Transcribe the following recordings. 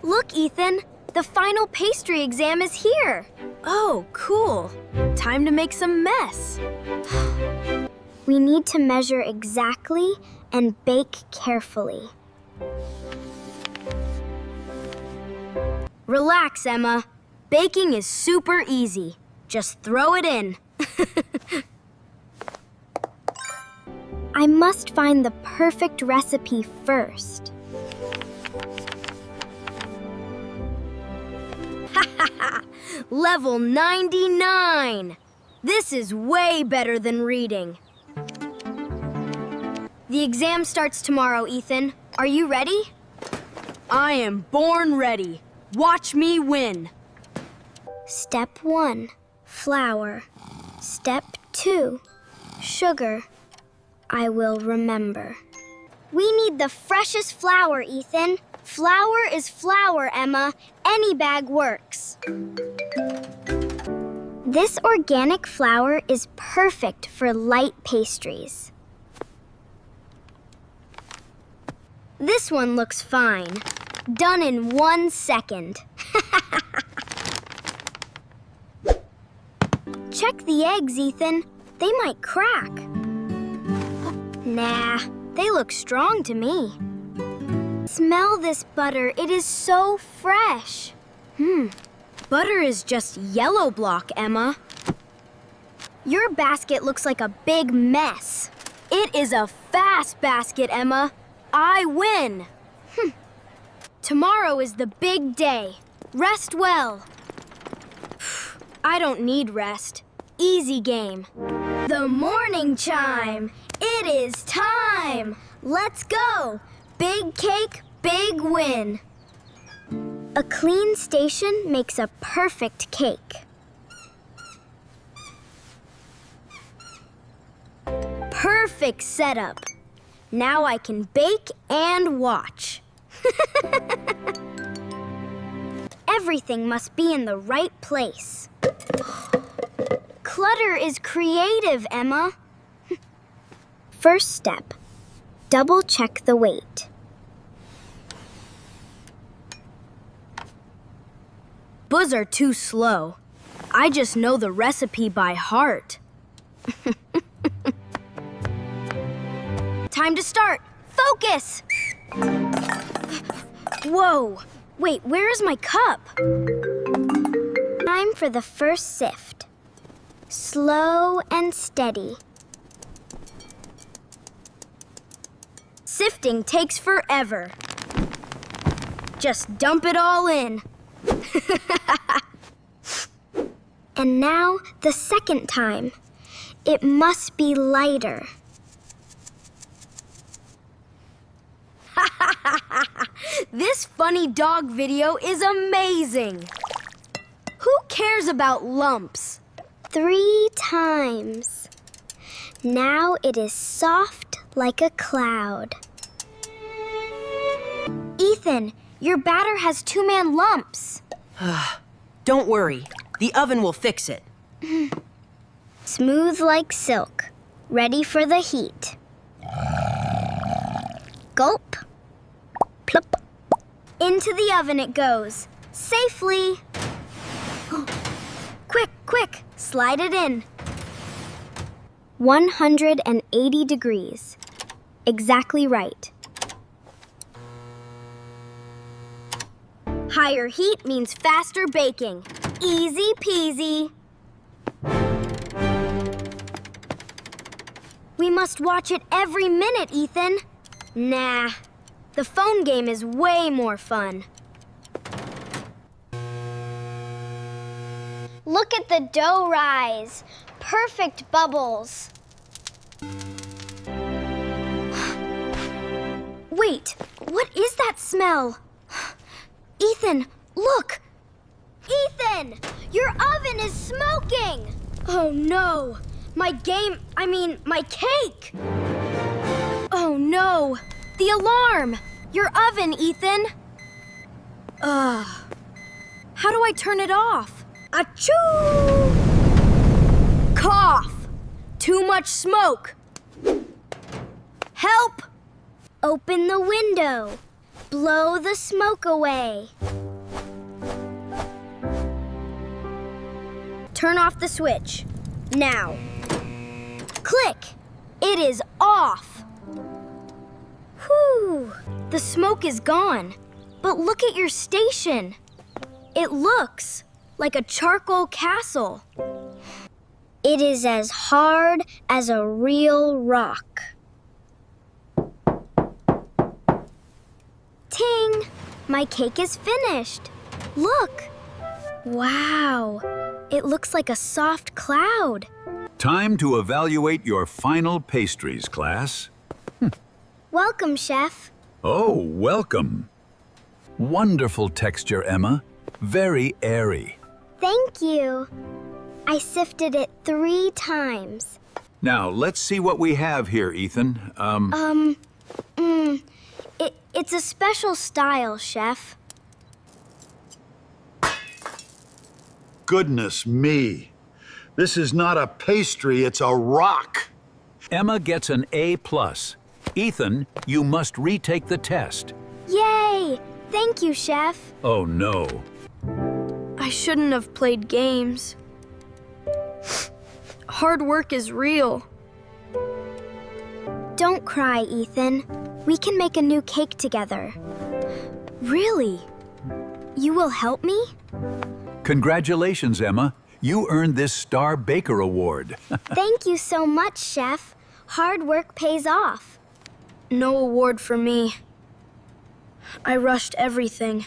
Look, Ethan. The final pastry exam is here. Oh, cool. Time to make some mess. We need to measure exactly and bake carefully. Relax, Emma. Baking is super easy. Just throw it in. I must find the perfect recipe first. Level 99! This is way better than reading. The exam starts tomorrow, Ethan. Are you ready? I am born ready. Watch me win. Step 1, flour. Step 2, sugar. I will remember. We need the freshest flour, Ethan. Flour is flour, Emma. Any bag works. This organic flour is perfect for light pastries. This one looks fine. Done in 1 second. Check the eggs, Ethan. They might crack. Nah, they look strong to me. Smell this butter. It is so fresh. Butter is just yellow block, Emma. Your basket looks like a big mess. It is a fast basket, Emma. I win. Tomorrow is the big day. Rest well. I don't need rest. Easy game. The morning chime. It is time. Let's go. Big cake, big win. A clean station makes a perfect cake. Perfect setup. Now I can bake and watch. Everything must be in the right place. Clutter is creative, Emma. First step, double check the weight. Buzz are too slow. I just know the recipe by heart. Time to start. Focus! Whoa. Wait, where is my cup? Time for the first sift. Slow and steady. Sifting takes forever. Just dump it all in. And now the second time. It must be lighter. This funny dog video is amazing. Who cares about lumps? 3 times. Now it is soft like a cloud. Ethan, your batter has 2-man lumps. Don't worry. The oven will fix it. Smooth like silk. Ready for the heat. Gulp. Plop. Into the oven it goes. Safely. Quick, quick. Slide it in. 180 degrees. Exactly right. Higher heat means faster baking. Easy peasy. We must watch it every minute, Ethan. Nah, the phone game is way more fun. Look at the dough rise. Perfect bubbles. Wait, what is that smell? Ethan, look! Ethan! Your oven is smoking! Oh no! My cake! Oh no! The alarm! Your oven, Ethan! How do I turn it off? Achoo! Cough! Too much smoke! Help! Open the window. Blow the smoke away. Turn off the switch. Now. Click! It is off. Whew! The smoke is gone. But look at your station. It looks like a charcoal castle. It is as hard as a real rock. Ting! My cake is finished. Look! Wow! It looks like a soft cloud. Time to evaluate your final pastries, class. Welcome, Chef. Oh, welcome. Wonderful texture, Emma. Very airy. Thank you. I sifted it 3 times. Now, let's see what we have here, Ethan. It's a special style, Chef. Goodness me. This is not a pastry, it's a rock. Emma gets an A+. Ethan, you must retake the test. Yay! Thank you, Chef. Oh, no. I shouldn't have played games. Hard work is real. Don't cry, Ethan. We can make a new cake together. Really? You will help me? Congratulations, Emma. You earned this Star Baker Award. Thank you so much, Chef. Hard work pays off. No award for me. I rushed everything.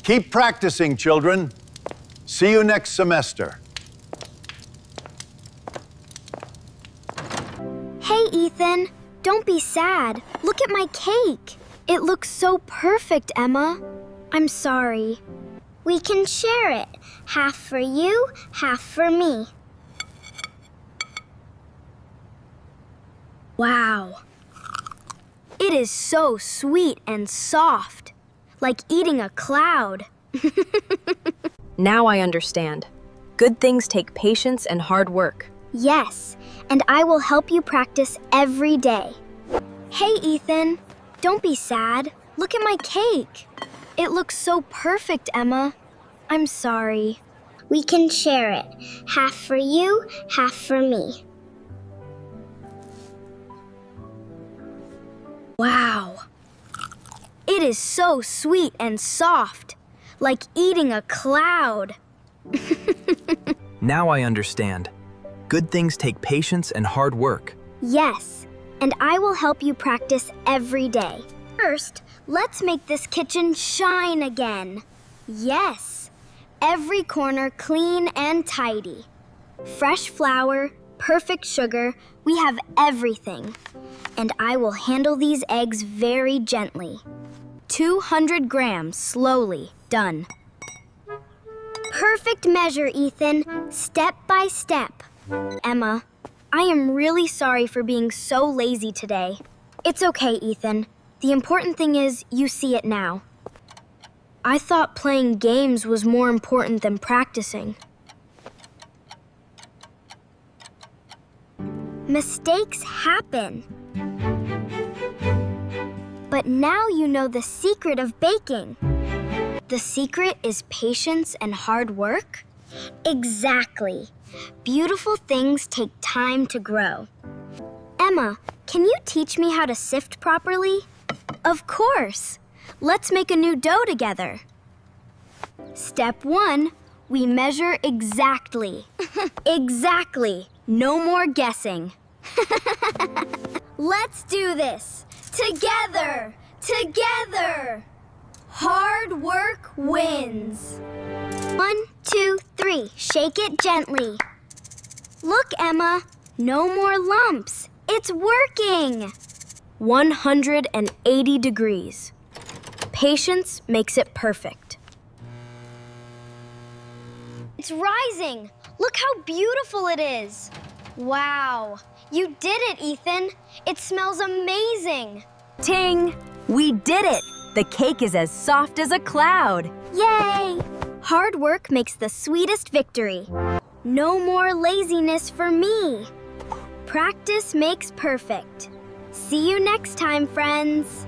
Keep practicing, children. See you next semester. Hey, Ethan. Don't be sad. Look at my cake. It looks so perfect, Emma. I'm sorry. We can share it. Half for you, half for me. Wow. It is so sweet and soft, like eating a cloud. Now I understand. Good things take patience and hard work. Yes, and I will help you practice every day. Hey, Ethan, don't be sad. Look at my cake. It looks so perfect, Emma. I'm sorry. We can share it. Half for you, half for me. Wow. It is so sweet and soft, like eating a cloud. Now I understand. Good things take patience and hard work. Yes, and I will help you practice every day. First, let's make this kitchen shine again. Yes, every corner clean and tidy. Fresh flour, perfect sugar, we have everything. And I will handle these eggs very gently. 200 grams, slowly, done. Perfect measure, Ethan, step by step. Emma, I am really sorry for being so lazy today. It's okay, Ethan. The important thing is you see it now. I thought playing games was more important than practicing. Mistakes happen. But now you know the secret of baking. The secret is patience and hard work? Exactly. Beautiful things take time to grow. Emma, can you teach me how to sift properly? Of course. Let's make a new dough together. Step 1, we measure exactly. Exactly. No more guessing. Let's do this. Together! Together! Hard work wins. 1, 2, 3. Shake it gently. Look, Emma. No more lumps. It's working. 180 degrees. Patience makes it perfect. It's rising. Look how beautiful it is. Wow. You did it, Ethan. It smells amazing. Ting! We did it! The cake is as soft as a cloud. Yay! Hard work makes the sweetest victory. No more laziness for me. Practice makes perfect. See you next time, friends.